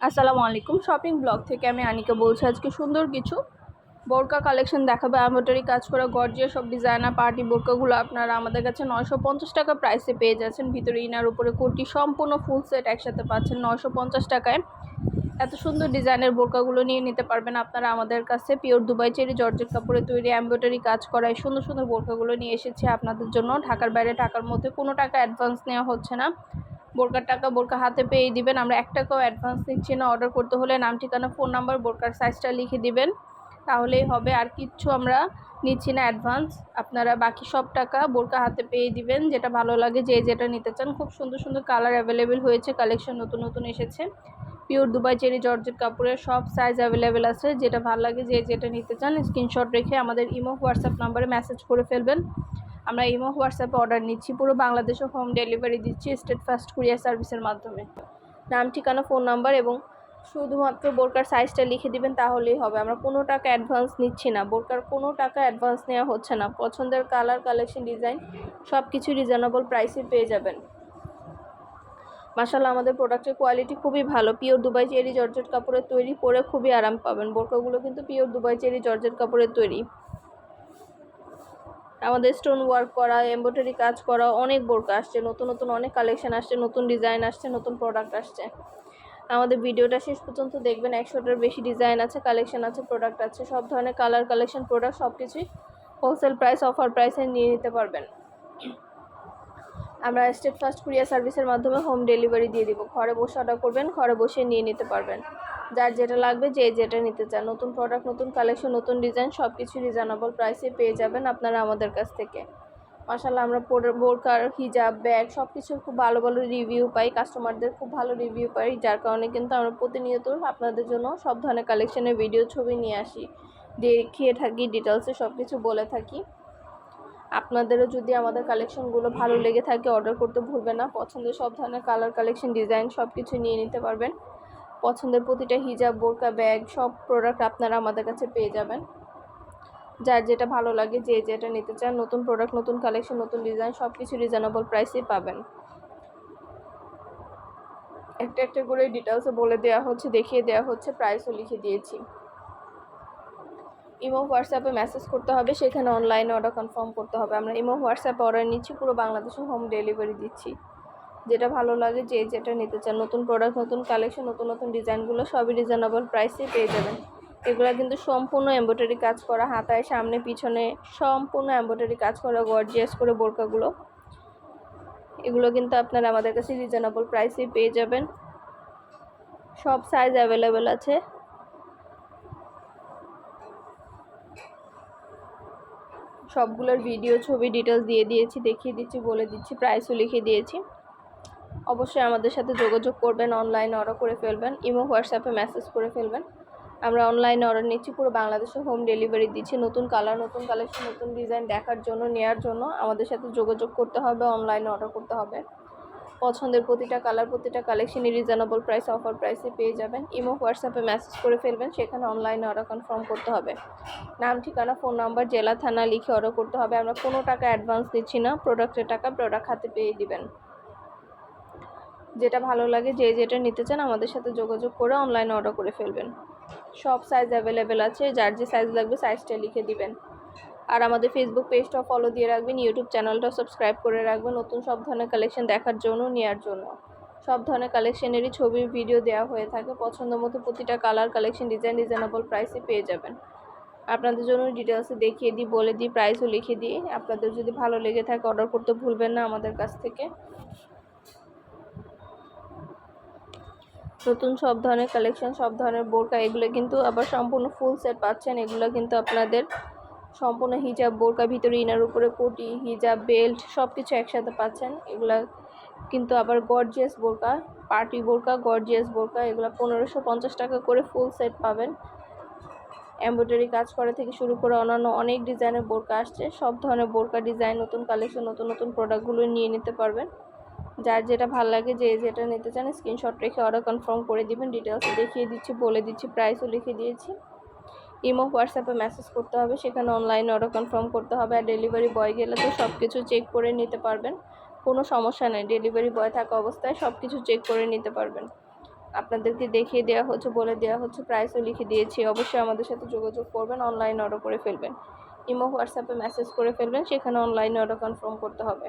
আসসালামু আলাইকুম। Shopping blog থেকে আমি আনিকা বলছি। আজকে সুন্দর কিছু বোরকা কালেকশন দেখাবে। এমব্রয়ডারি কাজ করা গর্জিয়াস সব ডিজাইনার পার্টি বোরকাগুলো আপনারা আমাদের কাছে 950 টাকা প্রাইসে পেয়ে যাচ্ছেন। ভিতরে ইনার উপরে কোটি সম্পূর্ণ ফুল সেট একসাথে পাচ্ছেন 950 টাকায়। এত সুন্দর ডিজাইনের বোরকাগুলো নিয়ে নিতে পারবেন আপনারা আমাদের কাছে। পিওর দুবাই চেরি জর্জেট কাপড়ে তৈরি এমব্রয়ডারি কাজ করা এই সুন্দর সুন্দর বোরকাগুলো নিয়ে এসেছি আপনাদের জন্য। ঢাকার বাইরে, ঢাকার মধ্যে কোনো টাকা অ্যাডভান্স নেওয়া হচ্ছে না। বোরকার টাকা বোরকা হাতে পেয়ে দিবেন। আমরা 1 টাকাও অ্যাডভান্স নিচ্ছি না। অর্ডার করতে হলে নাম, ঠিকানা, ফোন নাম্বার, বোরকার সাইজটা লিখে দিবেন, তাহলেই হবে। আর কিচ্ছু আমরা নিচ্ছি না অ্যাডভান্স। আপনারা বাকি সব টাকা বোরকা হাতে পেয়ে দিবেন। যেটা ভালো লাগে, যে যেটা নিতে চান। খুব সুন্দর সুন্দর কালার অ্যাভেলেবেল হয়েছে, কালেকশন নতুন নতুন এসেছে। পিওর দুবাই চেরি জর্জেট কাপড়ের সব সাইজ অ্যাভেলেবেল আছে। যেটা ভালো লাগে, যে যেটা নিতে চান স্ক্রিনশট রেখে আমাদের ইমো হোয়াটসঅ্যাপ নাম্বারে মেসেজ করে ফেলবেন। আমরা ইমো হোয়াটসঅ্যাপে অর্ডার নিচ্ছি। পুরো বাংলাদেশে হোম ডেলিভারি দিচ্ছি স্টেট ফাস্ট কুরিয়ার সার্ভিসের মাধ্যমে। নাম, ঠিকানা, ফোন নাম্বার এবং শুধুমাত্র বোরকার সাইজটা লিখে দিবেন, তাহলেই হবে। আমরা কোনো টাকা অ্যাডভান্স নিচ্ছি না। বোরকার কোনো টাকা অ্যাডভান্স নেওয়া হচ্ছে না। পছন্দের কালার, কালেকশন, ডিজাইন সব কিছু রিজনেবল প্রাইসে পেয়ে যাবেন। মাশাআল্লাহ, আমাদের প্রোডাক্টের কোয়ালিটি খুবই ভালো। পিওর দুবাই চেরি জর্জেট কাপড়ের তৈরি, পরে খুবই আরাম পাবেন। বোরকাগুলো কিন্তু পিওর দুবাই চেরি জর্জেট কাপড়ের তৈরি। আমাদের স্টোন ওয়ার্ক করা, এমব্রয়ডারি কাজ করা অনেক বোরকা আসছে, নতুন নতুন অনেক কালেকশন আসছে, নতুন ডিজাইন আসছে, নতুন প্রোডাক্ট আসছে। আমাদের ভিডিওটা শেষ পর্যন্ত দেখবেন। 100টার বেশি ডিজাইন আছে, কালেকশন আছে, প্রোডাক্ট আছে। সব ধরনের কালার, কালেকশন, প্রোডাক্ট সব কিছুই হোলসেল প্রাইস, অফার প্রাইসে নিয়ে নিতে পারবেন। আমরা স্টেট ফাস্ট কুরিয়ার সার্ভিসের মাধ্যমে হোম ডেলিভারি দিয়ে দিব। ঘরে বসে অর্ডার করবেন, ঘরে বসে নিয়ে নিতে পারবেন। যার যেটা লাগবে, যে যেটা নিতে চান। নতুন প্রোডাক্ট, নতুন কালেকশন, নতুন ডিজাইন সব কিছু রিজনেবল প্রাইসে পেয়ে যাবেন আপনারা আমাদের কাছ থেকে। মাশাআল্লাহ, আমরা বোরকার, হিজাব, ব্যাগ সব কিছুর খুব ভালো ভালো রিভিউ পাই। কাস্টমারদের খুব ভালো রিভিউ পাই, যার কারণে কিন্তু আমরা প্রতিনিয়ত আপনাদের জন্য সব ধরনের কালেকশনের ভিডিও, ছবি নিয়ে আসি, দেখিয়ে থাকি, ডিটেলসে সব কিছু বলে থাকি। আপনাদেরও যদি আমাদের কালেকশনগুলো ভালো লেগে থাকে, অর্ডার করতে ভুলবেন না। পছন্দের সব ধরনের কালার, কালেকশন, ডিজাইন সব কিছু নিয়ে নিতে পারবেন। পছন্দের প্রতিটা হিজাব, বোরকা, ব্যাগ সব প্রোডাক্ট আপনারা আমাদের কাছে পেয়ে যাবেন। যার যেটা ভালো লাগে, যে যেটা নিতে চান। নতুন প্রোডাক্ট, নতুন কালেকশন, নতুন ডিজাইন সব কিছু রিজনেবল প্রাইসেই পাবেন। একটা একটা করে ডিটেলসে বলে দেওয়া হচ্ছে, দেখিয়ে দেওয়া হচ্ছে, প্রাইসও লিখে দিয়েছি। ইমো হোয়াটসঅ্যাপে মেসেজ করতে হবে, সেখানে অনলাইনে অর্ডার কনফার্ম করতে হবে। আমরা ইমো হোয়াটসঅ্যাপে অর্ডার নিচ্ছি, পুরো বাংলাদেশে হোম ডেলিভারি দিচ্ছি। যেটা ভালো লাগে, যে যেটা নিতে চান। নতুন প্রোডাক্ট, নতুন কালেকশন, নতুন নতুন ডিজাইনগুলো সবই রিজনেবল প্রাইসে পেয়ে যাবেন। এগুলো কিন্তু সম্পূর্ণ এমব্রয়ডারি কাজ করা, হাতায়, সামনে, পিছনে সম্পূর্ণ এমব্রয়ডারি কাজ করা গর্জিয়াস করে বোরকাগুলো। এগুলো কিন্তু আপনারা আমাদের কাছে রিজনেবল প্রাইসে পেয়ে যাবেন। সব সাইজ অ্যাভেলেবেল আছে। সবগুলোর ভিডিও, ছবি, ডিটেলস দিয়ে দিয়েছি, দেখিয়ে দিচ্ছি, বলে দিচ্ছি, প্রাইসও লিখে দিয়েছি। অবশ্যই আমাদের সাথে যোগাযোগ করবেন, অনলাইনে অর্ডার করে ফেলবেন, ইমো হোয়াটসঅ্যাপে মেসেজ করে ফেলবেন। আমরা অনলাইনে অর্ডার নিচ্ছি, পুরো বাংলাদেশে হোম ডেলিভারি দিচ্ছি। নতুন কালার, নতুন কালেকশন, নতুন ডিজাইন দেখার জন্য, নেওয়ার জন্য আমাদের সাথে যোগাযোগ করতে হবে, অনলাইনে অর্ডার করতে হবে। পছন্দের প্রতিটা কালার, প্রতিটা কালেকশনই রিজনেবল প্রাইস, অফার প্রাইসে পেয়ে যাবেন। ইমো হোয়াটসঅ্যাপে মেসেজ করে ফেলবেন, সেখানে অনলাইনে অর্ডার কনফার্ম করতে হবে। নাম, ঠিকানা, ফোন নাম্বার, জেলা, থানা লিখে অর্ডার করতে হবে। আমরা কোনো টাকা অ্যাডভান্স দিচ্ছি না। প্রোডাক্টের টাকা প্রোডাক্ট হাতে পেয়ে দিবেন। যেটা ভালো লাগে, যে যেটা নিতে চান আমাদের সাথে যোগাযোগ করে অনলাইনে অর্ডার করে ফেলবেন। সব সাইজ অ্যাভেলেবেল আছে, যার যে সাইজ লাগবে সাইজটা লিখে দিবেন। আর আমাদের ফেসবুক পেজটাও ফলো দিয়ে রাখবেন, ইউটিউব চ্যানেলটাও সাবস্ক্রাইব করে রাখবেন, নতুন সব ধরনের কালেকশন দেখার জন্য, নেওয়ার জন্য। সব ধরনের কালেকশনেরই ছবির ভিডিও দেওয়া হয়ে থাকে। পছন্দ মতো প্রতিটা কালার, কালেকশন, ডিজাইন রিজনেবল প্রাইসে পেয়ে যাবেন। আপনাদের জন্য ডিটেলসে দেখিয়ে দিই, বলে দিই, প্রাইসও লিখে দিই। আপনাদের যদি ভালো লেগে থাকে, অর্ডার করতে ভুলবেন না আমাদের কাছ থেকে। নতুন সব ধরনের কালেকশন, সব ধরনের বোরকা, এগুলো কিন্তু আবার সম্পূর্ণ ফুল সেট পাচ্ছেন। এগুলো কিন্তু আপনাদের সম্পূর্ণ হিজাব, বোরকা, ভিতরে ইনার, উপরে কোটি, হিজাব, বেল্ট সব কিছু একসাথে পাচ্ছেন। এগুলা কিন্তু আবার গর্জিয়াস বোরকা, পার্টি বোরকা, গর্জিয়াস বোরকা। এগুলো 1550 টাকা করে ফুল সেট পাবেন। এমব্রয়ডারি কাজ করা থেকে শুরু করে অন্যান্য অনেক ডিজাইনের বোরকা আসছে। সব ধরনের বোরকা ডিজাইন, নতুন কালেকশন, নতুন নতুন প্রোডাক্টগুলো নিয়ে নিতে পারবেন। যার যেটা ভালো লাগে, যে যেটা নিতে চান স্ক্রিনশট রেখে অর্ডার কনফার্ম করে দিবেন। ডিটেলস দেখিয়ে দিচ্ছি, বলে দিচ্ছি, প্রাইসও লিখে দিয়েছি। ইমো হোয়াটসঅ্যাপে মেসেজ করতে হবে, সেখানে অনলাইনে অর্ডার কনফার্ম করতে হবে। আর ডেলিভারি বয় গেলে তো সব কিছু চেক করে নিতে পারবেন, কোনো সমস্যা নেই। ডেলিভারি বয় থাকা অবস্থায় সব কিছু চেক করে নিতে পারবেন। আপনাদেরকে দেখিয়ে দেওয়া হচ্ছে, বলে দেওয়া হচ্ছে, প্রাইসও লিখে দিয়েছি। অবশ্যই আমাদের সাথে যোগাযোগ করবেন, অনলাইন অর্ডার করে ফেলবেন। ইমো হোয়াটসঅ্যাপে মেসেজ করে ফেলবেন, সেখানে অনলাইনে অর্ডার কনফার্ম করতে হবে।